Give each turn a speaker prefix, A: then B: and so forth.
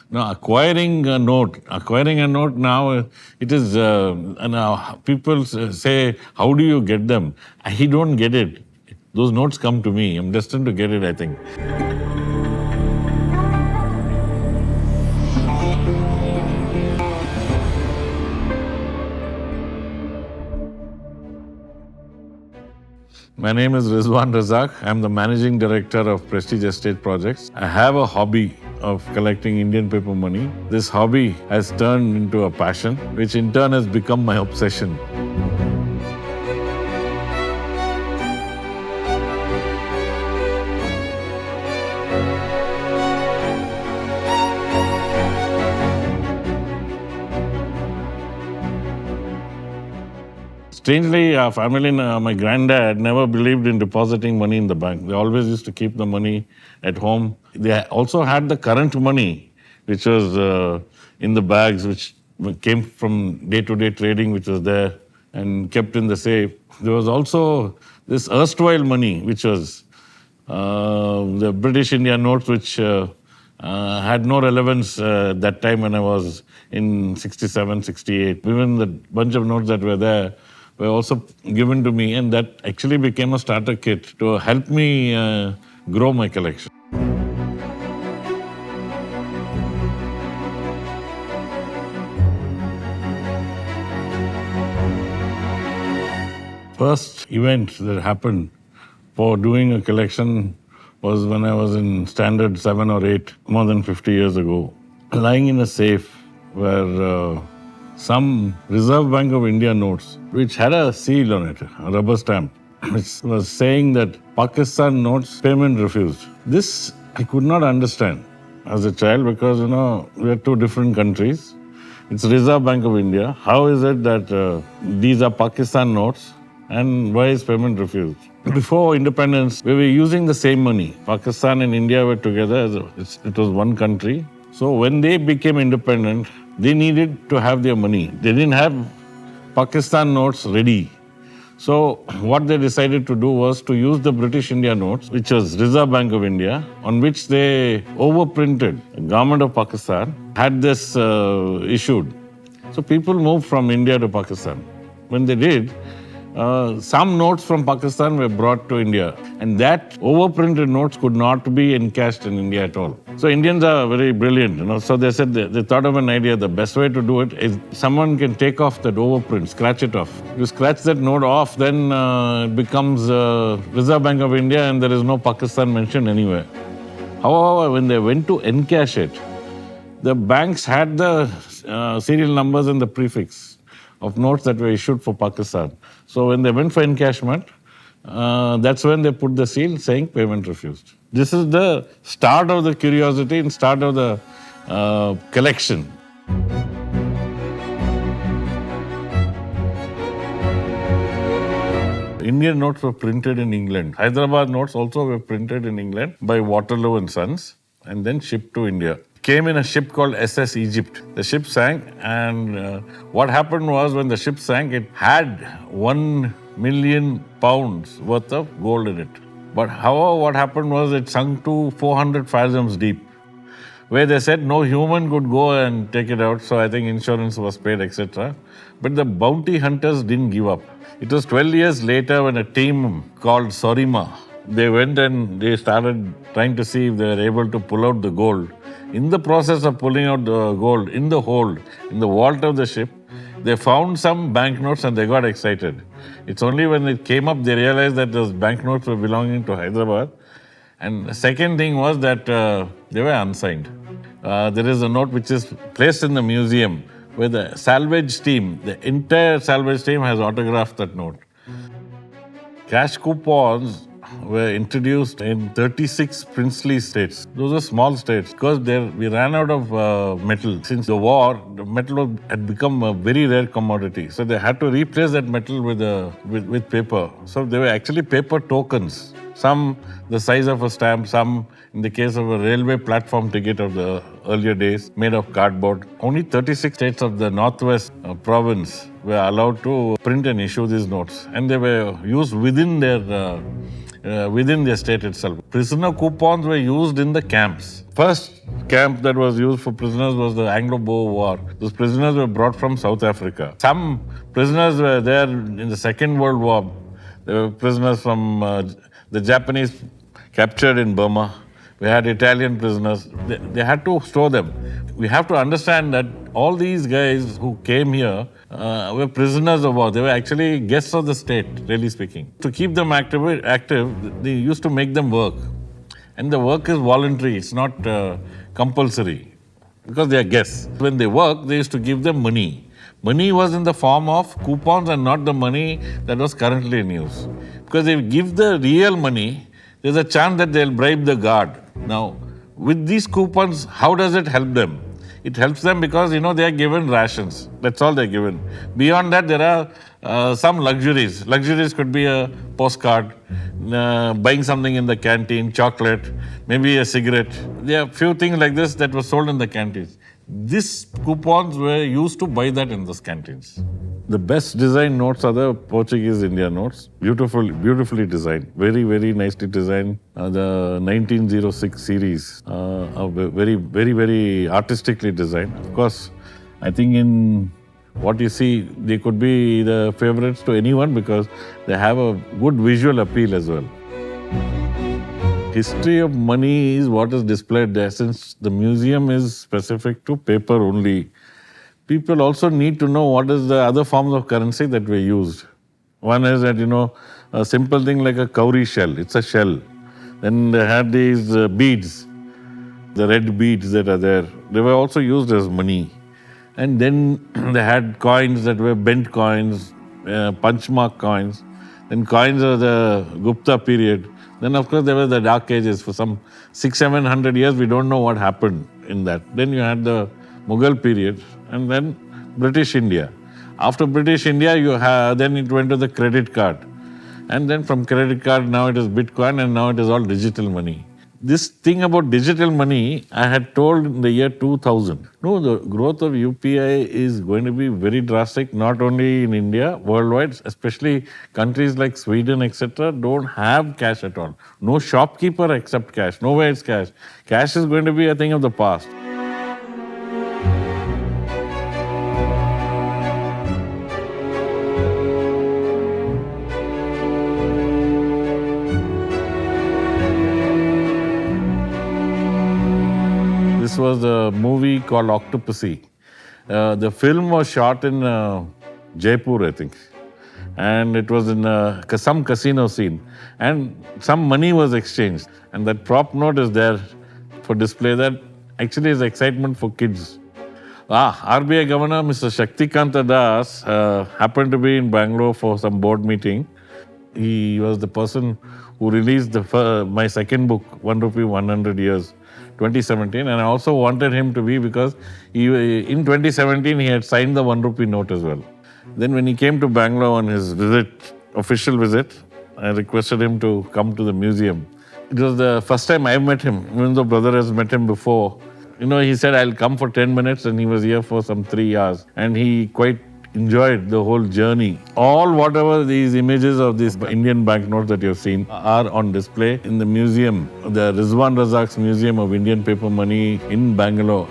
A: No, acquiring a note now, it is, now people say, how do you get them? I don't get it. Those notes come to me. I'm destined to get it, I think. My name is Rezwan Razack. I'm the managing director of Prestige Estate Projects. I have a hobby of collecting Indian paper money. This hobby has turned into a passion, which in turn has become my obsession. Strangely, our family, my granddad never believed in depositing money in the bank. They always used to keep the money at home. They also had the current money, which was in the bags, which came from day-to-day trading, which was there and kept in the safe. There was also this erstwhile money, which was the British India notes, which had no relevance that time when I was in 67, 68. Even the bunch of notes that were there were also given to me, and that actually became a starter kit to help me grow my collection. First event that happened for doing a collection was when I was in standard 7 or 8, more than 50 years ago. Lying in a safe were some Reserve Bank of India notes, which had a seal on it, a rubber stamp, which was saying that Pakistan notes payment refused. This I could not understand as a child because, we are two different countries. It's Reserve Bank of India. How is it that these are Pakistan notes and why is payment refused? Before independence, we were using the same money. Pakistan and India were together. It was one country. So when they became independent, they needed to have their money. They didn't have Pakistan notes ready. So what they decided to do was to use the British India notes, which was Reserve Bank of India, on which they overprinted. The government of Pakistan had this issued. So people moved from India to Pakistan. When they did, some notes from Pakistan were brought to India, and that overprinted notes could not be encashed in India at all. So Indians are very brilliant, So they said they thought of an idea. The best way to do it is someone can take off that overprint, scratch it off. You scratch that note off, then it becomes Reserve Bank of India, and there is no Pakistan mentioned anywhere. However, when they went to encash it, the banks had the serial numbers and the prefix of notes that were issued for Pakistan. So when they went for encashment, that's when they put the seal saying payment refused. This is the start of the curiosity and start of the collection. Indian notes were printed in England. Hyderabad notes also were printed in England by Waterloo and Sons and then shipped to India. Came in a ship called SS Egypt. The ship sank, and what happened was when the ship sank, it had 1 million pounds worth of gold in it. But however, what happened was it sunk to 400 fathoms deep, where they said no human could go and take it out. So I think insurance was paid, etc. But the bounty hunters didn't give up. It was 12 years later when a team called Sorima, they went and they started trying to see if they were able to pull out the gold. In the process of pulling out the gold in the hold, in the vault of the ship, they found some banknotes and they got excited. It's only when it came up they realized that those banknotes were belonging to Hyderabad. And the second thing was that they were unsigned. There is a note which is placed in the museum where the salvage team, the entire salvage team has autographed that note. Cash coupons were introduced in 36 princely states. Those are small states because we ran out of metal. Since the war, the metal had become a very rare commodity. So they had to replace that metal with paper. So they were actually paper tokens. Some the size of a stamp, some in the case of a railway platform ticket of the earlier days, made of cardboard. Only 36 states of the Northwest province were allowed to print and issue these notes. And they were used within their within the state itself. Prisoner coupons were used in the camps. First camp that was used for prisoners was the Anglo-Boer War. Those prisoners were brought from South Africa. Some prisoners were there in the Second World War. They were prisoners from the Japanese captured in Burma. We had Italian prisoners. They had to store them. We have to understand that all these guys who came here were prisoners of war. They were actually guests of the state, really speaking. To keep them active, they used to make them work. And the work is voluntary. It's not compulsory because they are guests. When they work, they used to give them money. Money was in the form of coupons and not the money that was currently in use. Because if you give the real money, there's a chance that they'll bribe the guard. Now, with these coupons, how does it help them? It helps them because, they are given rations. That's all they're given. Beyond that, there are some luxuries. Luxuries could be a postcard, buying something in the canteen, chocolate, maybe a cigarette. There are few things like this that were sold in the canteens. These coupons were used to buy that in those canteens. The best designed notes are the Portuguese India notes. Beautifully designed. Very, very nicely designed. The 1906 series are very, very, very artistically designed. Of course, I think in what you see, they could be the favorites to anyone because they have a good visual appeal as well. History of money is what is displayed there. Since the museum is specific to paper only, people also need to know what is the other forms of currency that were used. One is that, a simple thing like a cowrie shell. It's a shell. Then they had these beads, the red beads that are there. They were also used as money. And then they had coins that were bent coins, punchmark coins. Then coins of the Gupta period. Then, of course, there were the Dark Ages. For some 600-700 years, we don't know what happened in that. Then you had the Mughal period and then British India. After British India, then it went to the credit card. And then from credit card, now it is Bitcoin and now it is all digital money. This thing about digital money, I had told in the year 2000. No, the growth of UPI is going to be very drastic, not only in India, worldwide, especially countries like Sweden, etc., don't have cash at all. No shopkeeper accept cash. Nowhere it's cash. Cash is going to be a thing of the past. This was a movie called Octopussy. The film was shot in Jaipur, I think. And it was in some casino scene. And some money was exchanged. And that prop note is there for display. That actually is excitement for kids. RBI Governor Mr. Shaktikanta Das happened to be in Bangalore for some board meeting. He was the person who released my second book, 1 Rupee 100 Years, 2017. And I also wanted him to be because in 2017 he had signed the 1 rupee note as well. Then when he came to Bangalore on his official visit, I requested him to come to the museum. It was the first time I met him, even though brother has met him before. He said, I'll come for 10 minutes, and he was here for some 3 hours. And he quite enjoyed the whole journey. Whatever these images of these Indian banknotes that you've seen are on display in the museum, the Rezwan Razack's Museum of Indian Paper Money in Bangalore.